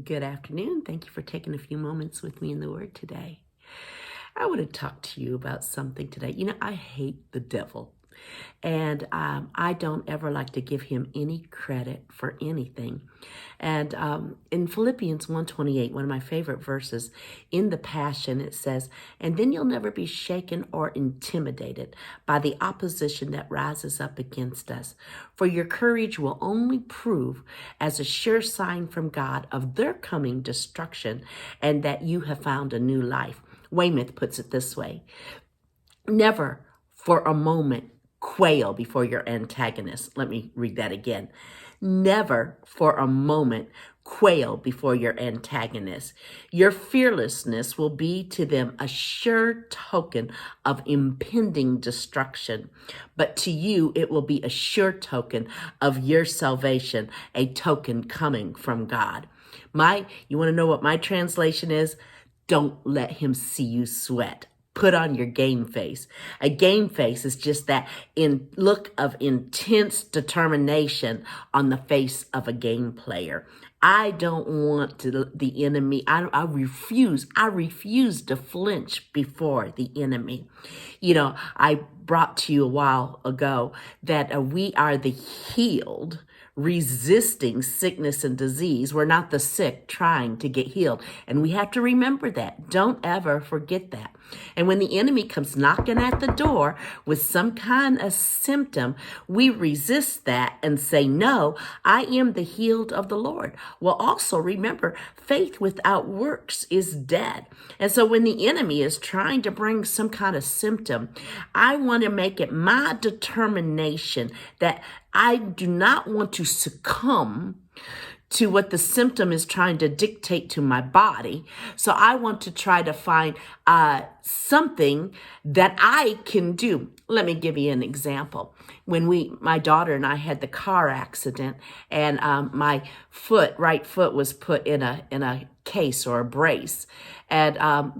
Good afternoon. Thank you for taking a few moments with me in the Word today. I want to talk to you about something today. I hate the devil, and I don't ever like to give him any credit for anything. And in Philippians 1:28, one of my favorite verses, in the Passion, it says, "And then you'll never be shaken or intimidated by the opposition that rises up against us. For your courage will only prove as a sure sign from God of their coming destruction and that you have found a new life." Weymouth puts it this way: never for a moment quail before your antagonist. Let me read that again. Never for a moment quail before your antagonist. Your fearlessness will be to them a sure token of impending destruction, but to you it will be a sure token of your salvation, a token coming from God. You want to know what my translation is? Don't let him see you sweat. Put on your game face. A game face is just that look of intense determination on the face of a game player. I don't want the enemy. I refuse to flinch before the enemy. I brought to you a while ago that we are the healed, resisting sickness and disease. We're not the sick trying to get healed. And we have to remember that. Don't ever forget that. And when the enemy comes knocking at the door with some kind of symptom, we resist that and say, "No, I am the healed of the Lord." Well, also remember, faith without works is dead. And so when the enemy is trying to bring some kind of symptom, I want to make it my determination that I do not want to succumb to what the symptom is trying to dictate to my body. So I want to try to find something that I can do. Let me give you an example. When my daughter and I had the car accident, and my right foot was put in a case or a brace, and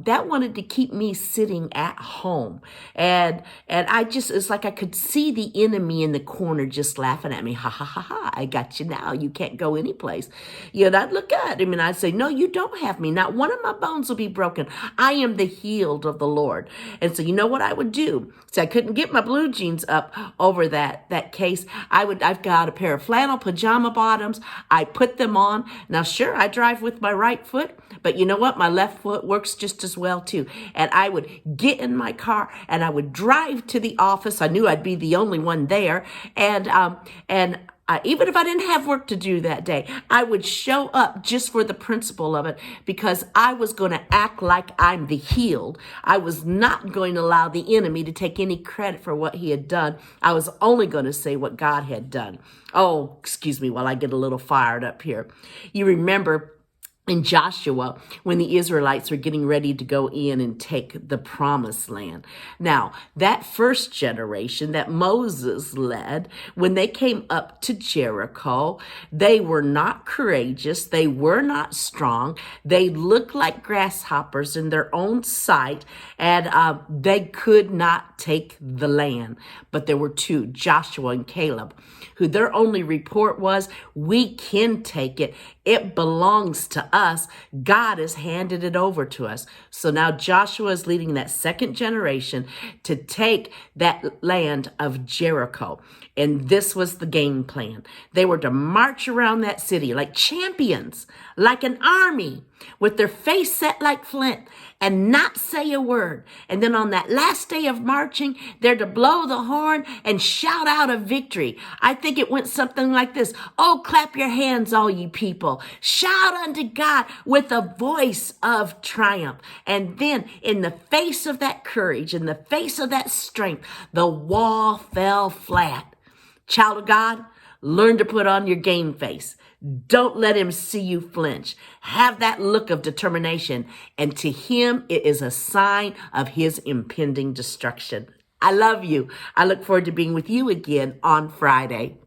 that wanted to keep me sitting at home, and it's like I could see the enemy in the corner just laughing at me. Ha ha ha ha! I got you now. You can't go anyplace. And I'd look at him and I'd say, "No, you don't have me. Not one of my bones will be broken. I am the healed of the Lord." And so you know what I would do? So I couldn't get my blue jeans up over that case. I've got a pair of flannel pajama bottoms. I put them on. Now, sure, I drive with my right foot, but you know what? My left foot works just as well too. And I would get in my car and I would drive to the office. I knew I'd be the only one there. And even if I didn't have work to do that day, I would show up just for the principle of it, because I was going to act like I'm the healed. I was not going to allow the enemy to take any credit for what he had done. I was only going to say what God had done. Oh, excuse me while I get a little fired up here. You remember in Joshua, when the Israelites were getting ready to go in and take the promised land. Now, that first generation that Moses led, when they came up to Jericho, they were not courageous. They were not strong. They looked like grasshoppers in their own sight, and they could not take the land. But there were two, Joshua and Caleb, who their only report was, "We can take it. It belongs to us. God has handed it over to us." So now Joshua is leading that second generation to take that land of Jericho. And this was the game plan. They were to march around that city like champions, like an army, with their face set like flint and not say a word. And then on that last day of marching, they're to blow the horn and shout out a victory. I think it went something like this: "Oh, clap your hands, all you people. Shout unto God with a voice of triumph." And then in the face of that courage, in the face of that strength, the wall fell flat. Child of God, learn to put on your game face. Don't let him see you flinch. Have that look of determination. And to him, it is a sign of his impending destruction. I love you. I look forward to being with you again on Friday.